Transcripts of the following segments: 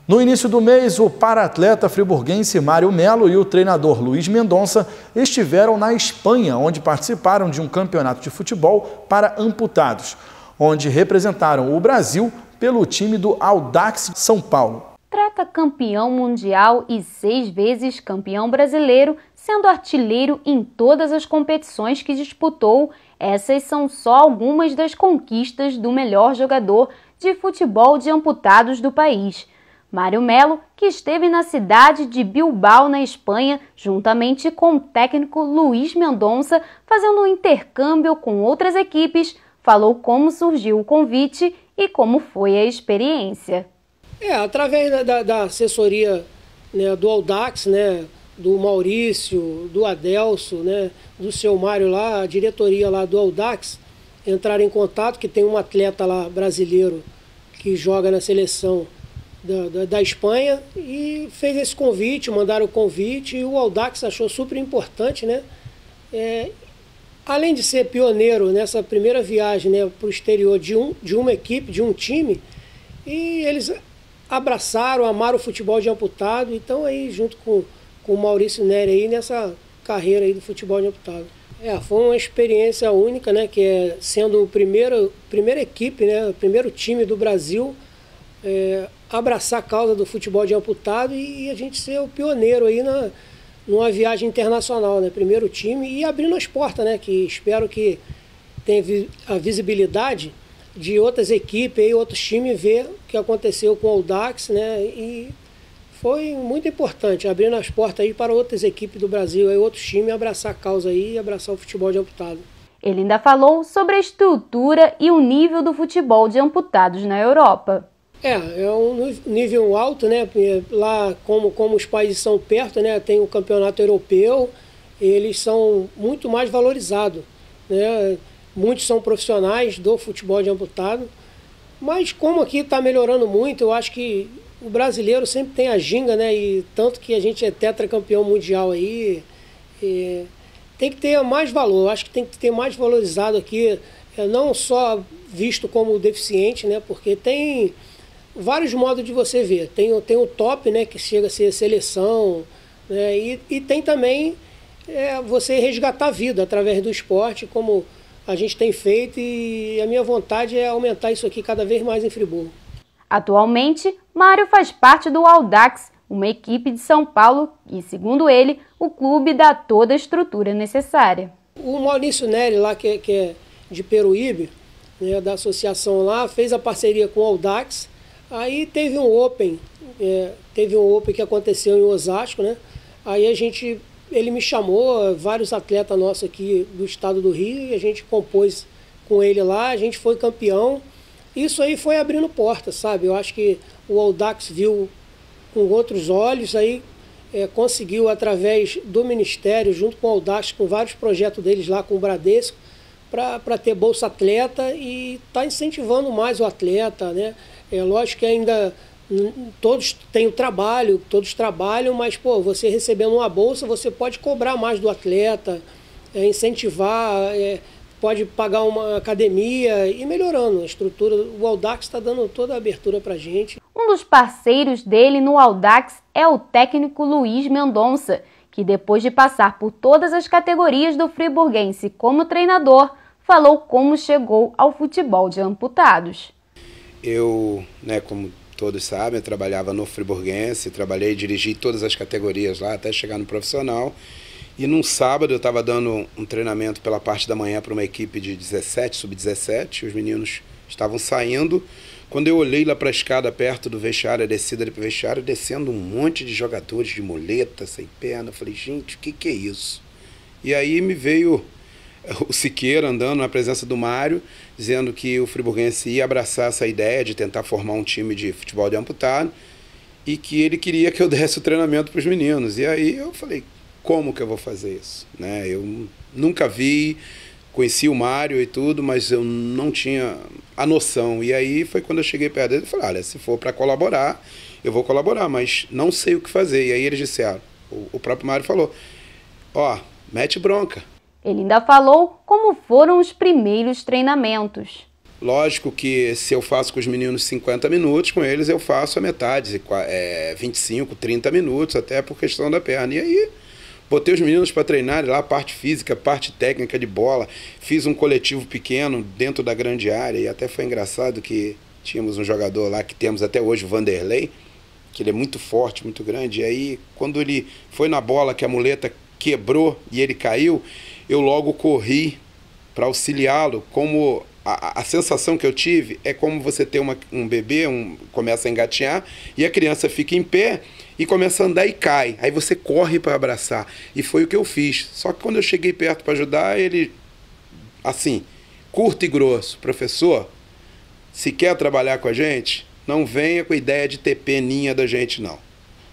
No início do mês, o para-atleta friburguense Mário Melo e o treinador Luiz Mendonça estiveram na Espanha, onde participaram de um campeonato de futebol para amputados, onde representaram o Brasil pelo time do Audax São Paulo. Campeão mundial e 6 vezes campeão brasileiro, sendo artilheiro em todas as competições que disputou, essas são só algumas das conquistas do melhor jogador de futebol de amputados do país. Mário Melo, que esteve na cidade de Bilbao, na Espanha, juntamente com o técnico Luiz Mendonça, fazendo um intercâmbio com outras equipes, falou como surgiu o convite e como foi a experiência. Através da assessoria, né, do Audax, né, do Maurício, do Adelso, né, do seu Mário lá, a diretoria lá do Audax, entraram em contato, que tem um atleta lá brasileiro que joga na seleção da Espanha, e fez esse convite, mandaram o convite, e o Audax achou super importante, né? Além de ser pioneiro nessa primeira viagem, né, para o exterior de uma equipe, de um time, e eles abraçaram, amaram o futebol de amputado, então aí junto com o Maurício Neri aí nessa carreira aí do futebol de amputado. Foi uma experiência única, né, que é sendo a primeira equipe, né, o primeiro time do Brasil abraçar a causa do futebol de amputado e a gente ser o pioneiro aí numa viagem internacional, né, primeiro time, e abrindo as portas, né, que espero que tenha a visibilidade de outras equipes e outros times ver o que aconteceu com o Audax, né? E foi muito importante, abrindo as portas aí para outras equipes do Brasil, aí outros times abraçar a causa aí e abraçar o futebol de amputado. Ele ainda falou sobre a estrutura e o nível do futebol de amputados na Europa. É um nível alto, né? Lá, como os países são perto, né? Tem o campeonato europeu, eles são muito mais valorizados, né? Muitos são profissionais do futebol de amputado, mas como aqui está melhorando muito, eu acho que o brasileiro sempre tem a ginga, né? E tanto que a gente é tetracampeão mundial aí, tem que ter mais valor, eu acho que tem que ter mais valorizado aqui, não só visto como deficiente, né? Porque tem vários modos de você ver, tem o top, né? Que chega a ser seleção, né? E tem também você resgatar a vida através do esporte, como a gente tem feito, e a minha vontade é aumentar isso aqui cada vez mais em Friburgo. Atualmente, Mário faz parte do Audax, uma equipe de São Paulo e, segundo ele, o clube dá toda a estrutura necessária. O Maurício Neri, lá, que é de Peruíbe, né, da associação lá, fez a parceria com o Audax. Aí teve um Open que aconteceu em Osasco, né? Aí ele me chamou, vários atletas nossos aqui do estado do Rio, e a gente compôs com ele lá, a gente foi campeão. Isso aí foi abrindo portas, sabe? Eu acho que o Audax viu com outros olhos, aí conseguiu, através do Ministério, junto com o Audax, com vários projetos deles lá com o Bradesco, para ter Bolsa Atleta, e está incentivando mais o atleta, né? Lógico que ainda todos têm o trabalho, todos trabalham, mas pô, você recebendo uma bolsa, você pode cobrar mais do atleta, incentivar, pode pagar uma academia e melhorando a estrutura. O Audax está dando toda a abertura para a gente. Um dos parceiros dele no Audax é o técnico Luiz Mendonça, que depois de passar por todas as categorias do friburguense como treinador, falou como chegou ao futebol de amputados. Eu, como todos sabem, eu trabalhava no friburguense, trabalhei e dirigi todas as categorias lá até chegar no profissional. E num sábado eu estava dando um treinamento pela parte da manhã para uma equipe de 17, sub-17, os meninos estavam saindo. Quando eu olhei lá para a escada perto do vestiário, a descida ali para o vestiário, descendo um monte de jogadores de muleta, sem perna, eu falei, gente, o que é isso? E aí me veio o Siqueira andando na presença do Mário, dizendo que o friburguense ia abraçar essa ideia de tentar formar um time de futebol de amputado e que ele queria que eu desse o treinamento para os meninos. E aí eu falei, como que eu vou fazer isso? Eu nunca vi, conheci o Mário e tudo, mas eu não tinha a noção. E aí foi quando eu cheguei perto dele e falei, olha, se for para colaborar, eu vou colaborar, mas não sei o que fazer. E aí eles disseram, o próprio Mário falou, mete bronca. Ele ainda falou como foram os primeiros treinamentos. Lógico que se eu faço com os meninos 50 minutos, com eles eu faço a metade, 25, 30 minutos, até por questão da perna. E aí, botei os meninos para treinar lá, parte física, parte técnica de bola, fiz um coletivo pequeno dentro da grande área, e até foi engraçado que tínhamos um jogador lá, que temos até hoje, o Vanderlei, que ele é muito forte, muito grande, e aí, quando ele foi na bola, que a muleta quebrou e ele caiu, eu logo corri para auxiliá-lo. Como a sensação que eu tive é como você ter um bebê, começa a engatinhar, e a criança fica em pé e começa a andar e cai. Aí você corre para abraçar. E foi o que eu fiz. Só que quando eu cheguei perto para ajudar, ele, assim, curto e grosso: professor, se quer trabalhar com a gente, não venha com a ideia de ter peninha da gente, não.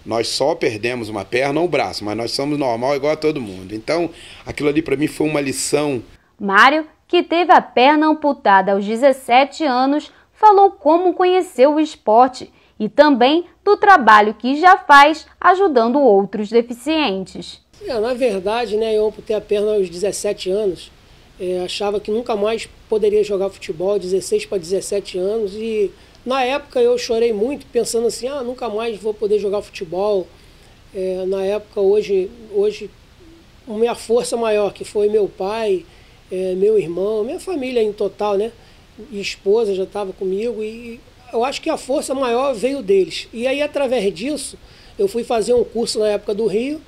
Nós só perdemos uma perna ou um braço, mas nós somos normal igual a todo mundo. Então, aquilo ali para mim foi uma lição. Mário, que teve a perna amputada aos 17 anos, falou como conheceu o esporte e também do trabalho que já faz ajudando outros deficientes. Na verdade, eu amputei a perna aos 17 anos, achava que nunca mais poderia jogar futebol, 16 para 17 anos, e na época eu chorei muito, pensando assim, nunca mais vou poder jogar futebol. Na época, hoje, minha força maior, que foi meu pai, meu irmão, minha família em total, e esposa já estava comigo, e eu acho que a força maior veio deles. E aí, através disso, eu fui fazer um curso na época do Rio,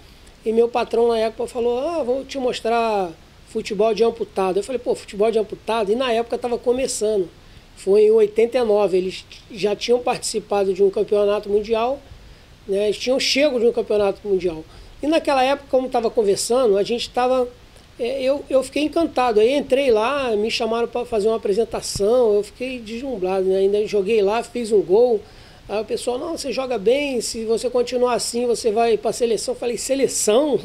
e meu patrão na época falou, vou te mostrar futebol de amputado. Eu falei, futebol de amputado? E na época estava começando, foi em 89, eles já tinham participado de um campeonato mundial, eles tinham chego de um campeonato mundial. E naquela época, como estava conversando, a gente estava... Eu fiquei encantado, aí entrei lá, me chamaram para fazer uma apresentação, eu fiquei deslumbrado, ainda joguei lá, fiz um gol, aí o pessoal, não, você joga bem, se você continuar assim, você vai para a seleção. Eu falei, seleção?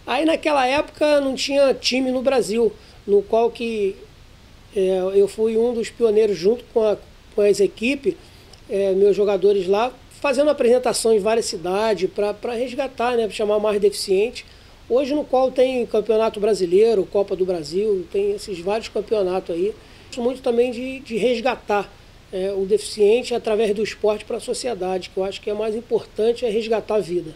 Aí naquela época não tinha time no Brasil, no qual que eu fui um dos pioneiros junto com as equipes, meus jogadores lá, fazendo apresentação em várias cidades para resgatar, para chamar mais deficiente. Hoje, no qual tem Campeonato Brasileiro, Copa do Brasil, tem esses vários campeonatos aí. Gosto muito também de resgatar o deficiente através do esporte para a sociedade, que eu acho que é mais importante, resgatar a vida.